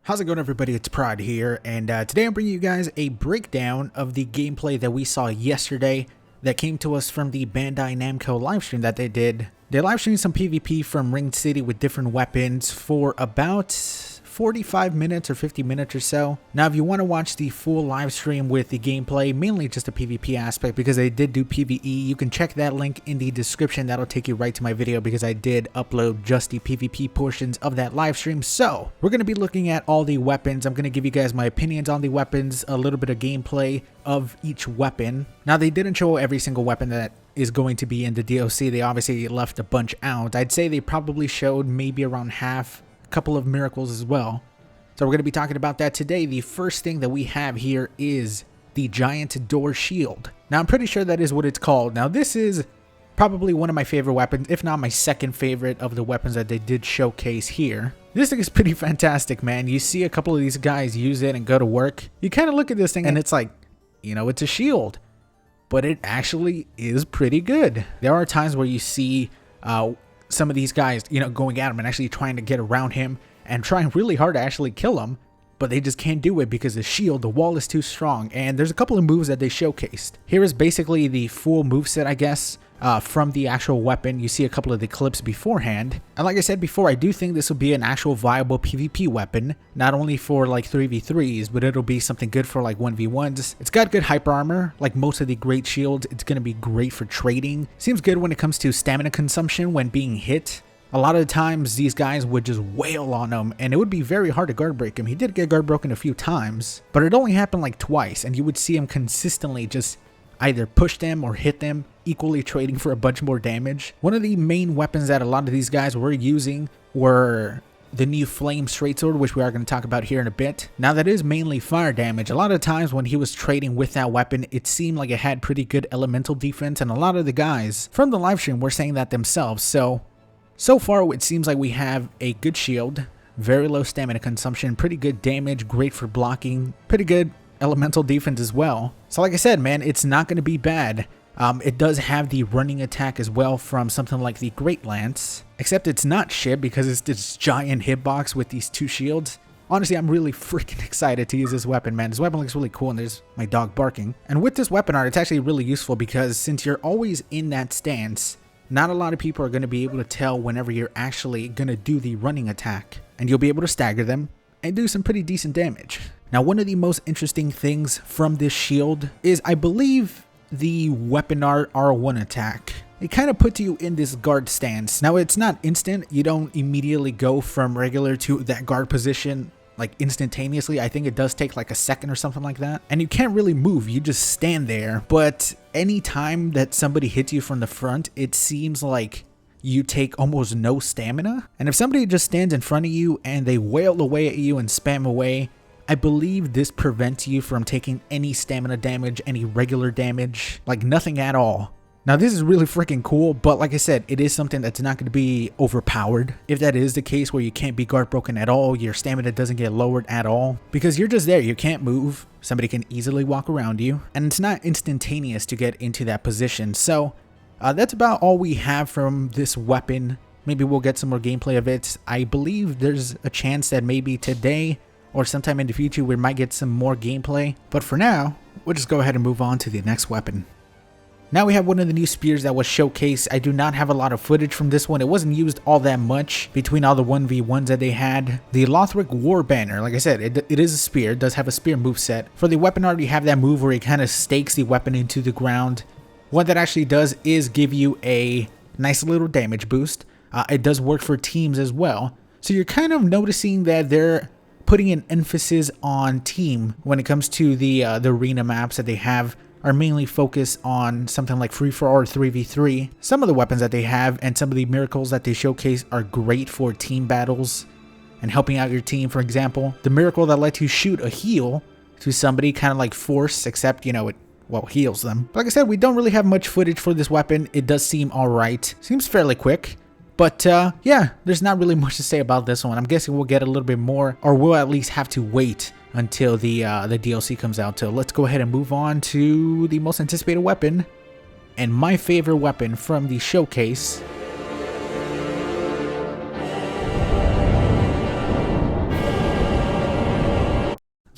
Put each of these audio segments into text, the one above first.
How's it going, everybody? It's Prod here, and today I'm bringing you guys a breakdown of the gameplay that we saw yesterday that came to us from the Bandai Namco livestream that they did. They livestreamed some PvP from Ring City with different weapons for about 45 minutes or 50 minutes or so. Now, if you want to watch the full live stream with the gameplay, mainly just the PvP aspect, because they did do PvE, you can check that link in the description. That'll take you right to my video because I did upload just the PvP portions of that live stream. So we're going to be looking at all the weapons. I'm going to give you guys my opinions on the weapons, a little bit of gameplay of each weapon. Now, they didn't show every single weapon that is going to be in the DLC. They obviously left a bunch out. I'd say they probably showed maybe around half, couple of miracles as well. So we're going to be talking about that today. The first thing that we have here is the giant door shield. Now, I'm pretty sure that is what it's called. Now, this is probably one of my favorite weapons, if not my second favorite of the weapons that they did showcase here. This thing is pretty fantastic, man. You see a couple of these guys use it and go to work. You kind of look at this thing and it's like, you know, it's a shield, but it actually is pretty good. There are times where you see some of these guys, you know, going at him and actually trying to get around him and trying really hard to actually kill him, but they just can't do it because the shield, the wall is too strong. And there's a couple of moves that they showcased. Here is basically the full moveset, I guess, from the actual weapon. You see a couple of the clips beforehand. And like I said before, I do think this will be an actual viable PvP weapon, not only for like 3v3s, but it'll be something good for like 1v1s. It's got good hyper armor, like most of the great shields. It's going to be great for trading. Seems good when it comes to stamina consumption when being hit. A lot of the times, these guys would just wail on him, and it would be very hard to guard break him. He did get guard broken a few times, but it only happened like twice, and you would see him consistently just either push them or hit them, equally trading for a bunch more damage. One of the main weapons that a lot of these guys were using were the new Flame Straight Sword, which we are going to talk about here in a bit. Now, that is mainly fire damage. A lot of times when he was trading with that weapon, it seemed like it had pretty good elemental defense, and a lot of the guys from the livestream were saying that themselves. So far, it seems like we have a good shield, very low stamina consumption, pretty good damage, great for blocking, pretty good elemental defense as well. So like I said, man, it's not going to be bad. It does have the running attack as well from something like the Great Lance, except it's not shit because it's this giant hitbox with these two shields. Honestly, I'm really freaking excited to use this weapon, man. This weapon looks really cool, and there's my dog barking. And with this weapon art, it's actually really useful because since you're always in that stance, not a lot of people are going to be able to tell whenever you're actually going to do the running attack, and you'll be able to stagger them and do some pretty decent damage. Now, one of the most interesting things from this shield is, I believe, the weapon art R1 attack. It kind of puts you in this guard stance. Now, it's not instant. You don't immediately go from regular to that guard position like instantaneously. I think it does take like a second or something like that. And you can't really move, you just stand there. But anytime that somebody hits you from the front, it seems like you take almost no stamina. And if somebody just stands in front of you and they wail away at you and spam away, I believe this prevents you from taking any stamina damage, any regular damage, like nothing at all. Now, this is really freaking cool, but like I said, it is something that's not going to be overpowered. If that is the case where you can't be guard broken at all, your stamina doesn't get lowered at all, because you're just there, you can't move, somebody can easily walk around you, and it's not instantaneous to get into that position. So that's about all we have from this weapon. Maybe we'll get some more gameplay of it. I believe there's a chance that maybe today or sometime in the future we might get some more gameplay, but for now, we'll just go ahead and move on to the next weapon. Now we have one of the new spears that was showcased. I do not have a lot of footage from this one. It wasn't used all that much between all the 1v1s that they had. The Lothric War Banner, like I said, it is a spear. It does have a spear moveset. For the weapon art, you have that move where it kind of stakes the weapon into the ground. What that actually does is give you a nice little damage boost. It does work for teams as well. So you're kind of noticing that they're putting an emphasis on team when it comes to the arena maps that they have. Are mainly focused on something like free-for-all or 3v3. Some of the weapons that they have and some of the miracles that they showcase are great for team battles and helping out your team. For example, the miracle that lets you shoot a heal to somebody, kind of like Force, except, you know, it, well, heals them. But like I said, we don't really have much footage for this weapon. It does seem alright. Seems fairly quick. But yeah, there's not really much to say about this one. I'm guessing we'll get a little bit more, or we'll at least have to wait until the DLC comes out. So let's go ahead and move on to the most anticipated weapon and my favorite weapon from the showcase.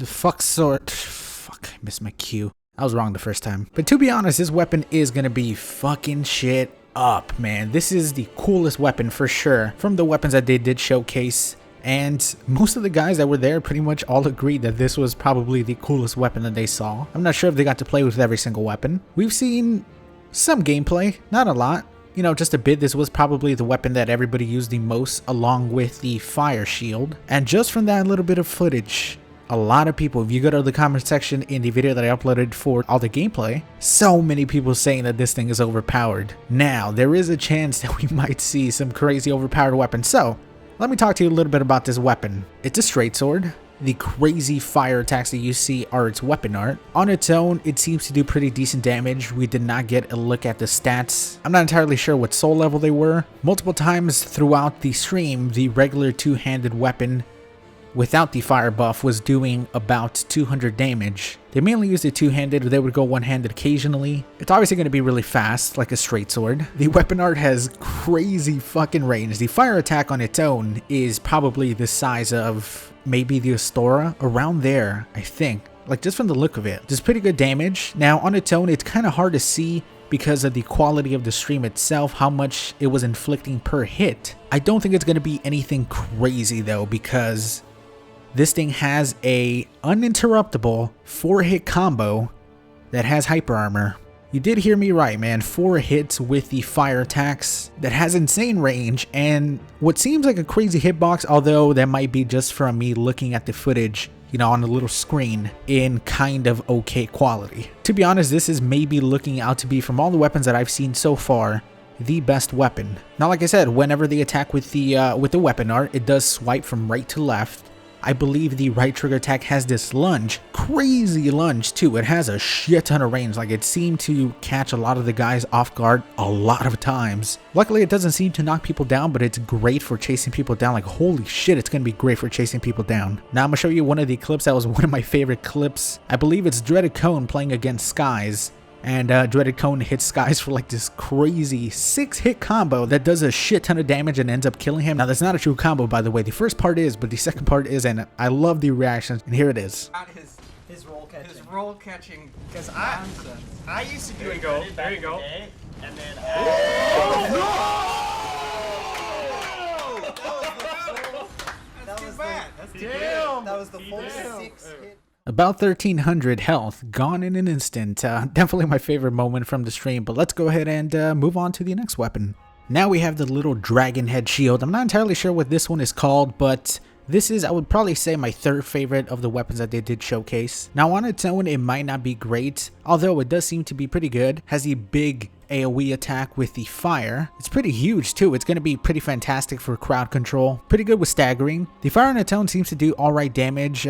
Fuck sword. Fuck, I missed my cue. I was wrong the first time. But to be honest, this weapon is gonna be fucking shit up, man. This is the coolest weapon for sure from the weapons that they did showcase. And most of the guys that were there pretty much all agreed that this was probably the coolest weapon that they saw. I'm not sure if they got to play with every single weapon. We've seen some gameplay, not a lot. You know, just a bit. This was probably the weapon that everybody used the most, along with the fire shield. And just from that little bit of footage, a lot of people, if you go to the comment section in the video that I uploaded for all the gameplay, so many people saying that this thing is overpowered. Now, there is a chance that we might see some crazy overpowered weapons. So, let me talk to you a little bit about this weapon. It's a straight sword. The crazy fire attacks that you see are its weapon art. On its own, it seems to do pretty decent damage. We did not get a look at the stats. I'm not entirely sure what soul level they were. Multiple times throughout the stream, the regular two-handed weapon without the fire buff was doing about 200 damage. They mainly used it two-handed, they would go one-handed occasionally. It's obviously going to be really fast, like a straight sword. The weapon art has crazy fucking range. The fire attack on its own is probably the size of maybe the Astora, around there, I think. Like, just from the look of it. There's pretty good damage. Now, on its own, it's kind of hard to see because of the quality of the stream itself, how much it was inflicting per hit. I don't think it's going to be anything crazy, though, because this thing has a uninterruptible 4-hit combo that has hyper armor. You did hear me right, man. 4 hits with the fire attacks. That has insane range and what seems like a crazy hitbox, although that might be just from me looking at the footage, you know, on the little screen in kind of okay quality. To be honest, this is maybe looking out to be, from all the weapons that I've seen so far, the best weapon. Now, like I said, whenever they attack with the weapon art, it does swipe from right to left. I believe the right trigger attack has this lunge, crazy lunge too. It has a shit ton of range. Like, it seemed to catch a lot of the guys off guard a lot of times. Luckily, it doesn't seem to knock people down, but it's great for chasing people down. Like, holy shit, it's gonna be great for chasing people down. Now I'm gonna show you one of the clips that was one of my favorite clips. I believe it's Dreaded Cone playing against Skies. And Dreaded Cone hits Skies for like this crazy 6-hit combo that does a shit ton of damage and ends up killing him. Now, that's not a true combo, by the way. The first part is, but the second part is, and I love the reactions. And here it is. His roll catching. His roll catching. Because I used to do There you go. There you go. And then That's too bad. That's too damn. That was the full Damn. 6-hit. About 1300 health, gone in an instant. Definitely my favorite moment from the stream, but let's go ahead and move on to the next weapon. Now we have the little dragon head shield. I'm not entirely sure what this one is called, but this is, I would probably say, my third favorite of the weapons that they did showcase. Now, on its own, it might not be great, although it does seem to be pretty good. Has the big AoE attack with the fire. It's pretty huge too. It's going to be pretty fantastic for crowd control. Pretty good with staggering. The fire on its own seems to do alright damage.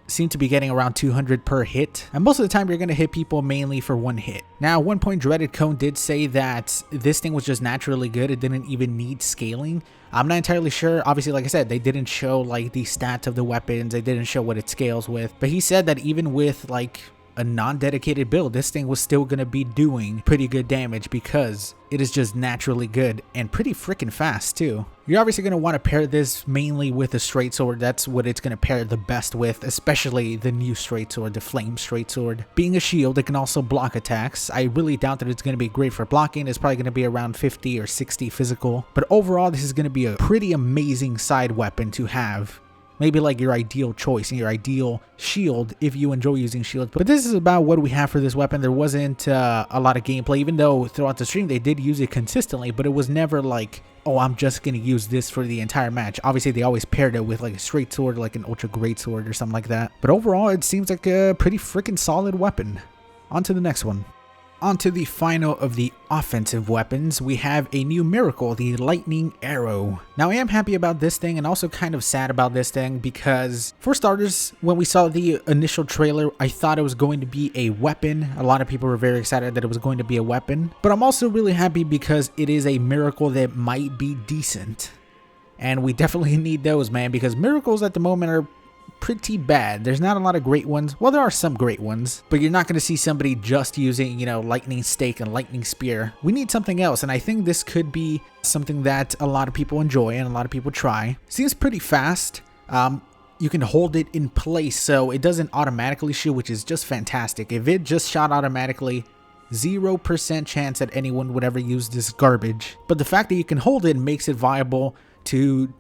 Seem to be getting around 200 per hit, and most of the time you're going to hit people mainly for 1 hit. Now, at one point, Dreaded Cone did say that this thing was just naturally good. It didn't even need scaling. I'm not entirely sure. Obviously, like I said, they didn't show like the stats of the weapons. They didn't show what it scales with, but he said that even with like a non-dedicated build, this thing was still going to be doing pretty good damage because it is just naturally good and pretty freaking fast too. You're obviously going to want to pair this mainly with a straight sword. That's what it's going to pair the best with, especially the new straight sword, the flame straight sword. Being a shield, it can also block attacks. I really doubt that it's going to be great for blocking. It's probably going to be around 50 or 60 physical, but overall this is going to be a pretty amazing side weapon to have. Maybe like your ideal choice and your ideal shield if you enjoy using shields. But this is about what we have for this weapon. There wasn't a lot of gameplay, even though throughout the stream they did use it consistently, but it was never like, oh, I'm just going to use this for the entire match. Obviously, they always paired it with like a straight sword, like an ultra great sword or something like that. But overall, it seems like a pretty freaking solid weapon. On to the next one. On to the final of the offensive weapons, we have a new miracle, the lightning arrow. Now, I am happy about this thing and also kind of sad about this thing because, for starters, when we saw the initial trailer, I thought it was going to be a weapon. A lot of people were very excited that it was going to be a weapon, but I'm also really happy because it is a miracle that might be decent. And we definitely need those, man, because miracles at the moment are pretty bad. There's not a lot of great ones. Well, there are some great ones, but you're not going to see somebody just using, you know, lightning stake and lightning spear. We need something else, and I think this could be something that a lot of people enjoy and a lot of people try. Seems pretty fast. you can hold it in place so it doesn't automatically shoot, which is just fantastic. If it just shot automatically, 0% chance that anyone would ever use this garbage. But the fact that you can hold it makes it viable to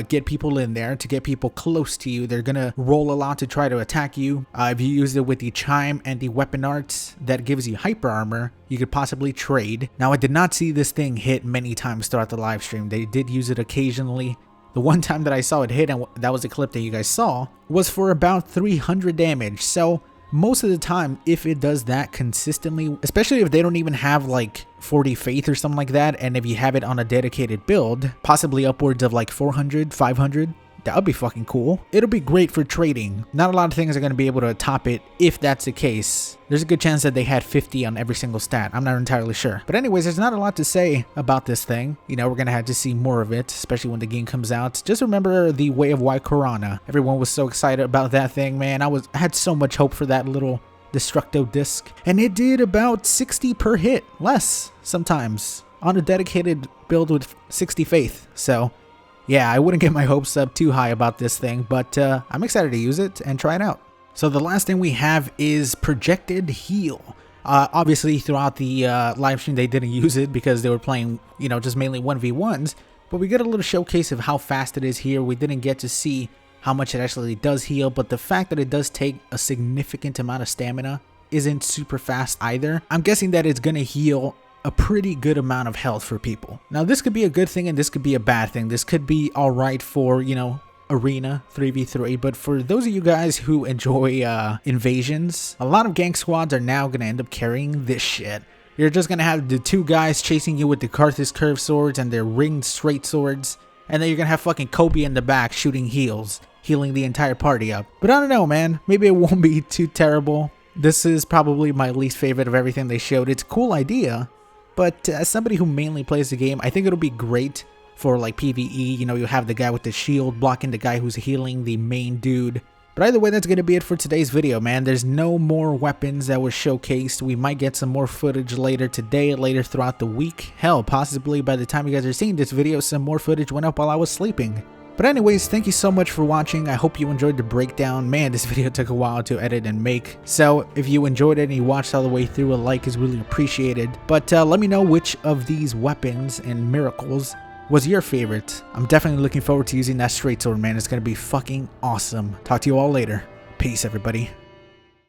get people in there, to get people close to you. They're gonna roll a lot to try to attack you. If you use it with the chime and the weapon arts that gives you hyper armor, you could possibly trade. Now, I did not see this thing hit many times throughout the live stream. They did use it occasionally. The one time that I saw it hit, and that was the clip that you guys saw, was for about 300 damage. So most of the time, if it does that consistently, especially if they don't even have like 40 faith or something like that, and if you have it on a dedicated build, possibly upwards of like 400, 500, that would be fucking cool. It'll be great for trading. Not a lot of things are going to be able to top it if that's the case. There's a good chance that they had 50 on every single stat. I'm not entirely sure. But anyways, there's not a lot to say about this thing. You know, we're going to have to see more of it, especially when the game comes out. Just remember the Way of Corona. Everyone was so excited about that thing, man. I had so much hope for that little Destructo disc. And it did about 60 per hit. Less, sometimes. On a dedicated build with 60 faith. So yeah, I wouldn't get my hopes up too high about this thing, but I'm excited to use it and try it out. So the last thing we have is Projected Heal. Obviously, throughout the live stream, they didn't use it because they were playing, you know, just mainly 1v1s. But we get a little showcase of how fast it is here. We didn't get to see how much it actually does heal, but the fact that it does take a significant amount of stamina isn't super fast either. I'm guessing that it's going to heal a pretty good amount of health for people. Now, this could be a good thing and this could be a bad thing. This could be all right for, you know, arena 3v3, but for those of you guys who enjoy invasions, a lot of gank squads are now going to end up carrying this shit. You're just going to have the two guys chasing you with the Karthus curved swords and their ringed straight swords, and then you're going to have fucking Kobe in the back shooting heals, healing the entire party up. But I don't know, man. Maybe it won't be too terrible. This is probably my least favorite of everything they showed. It's a cool idea, but as somebody who mainly plays the game, I think it'll be great for like PvE. You know, you have the guy with the shield blocking the guy who's healing the main dude. But either way, that's going to be it for today's video, man. There's no more weapons that were showcased. We might get some more footage later today, later throughout the week. Hell, possibly by the time you guys are seeing this video, some more footage went up while I was sleeping. But anyways, thank you so much for watching. I hope you enjoyed the breakdown. Man, this video took a while to edit and make. So if you enjoyed it and you watched all the way through, a like is really appreciated. But let me know which of these weapons and miracles was your favorite. I'm definitely looking forward to using that straight sword, man. It's going to be fucking awesome. Talk to you all later. Peace, everybody.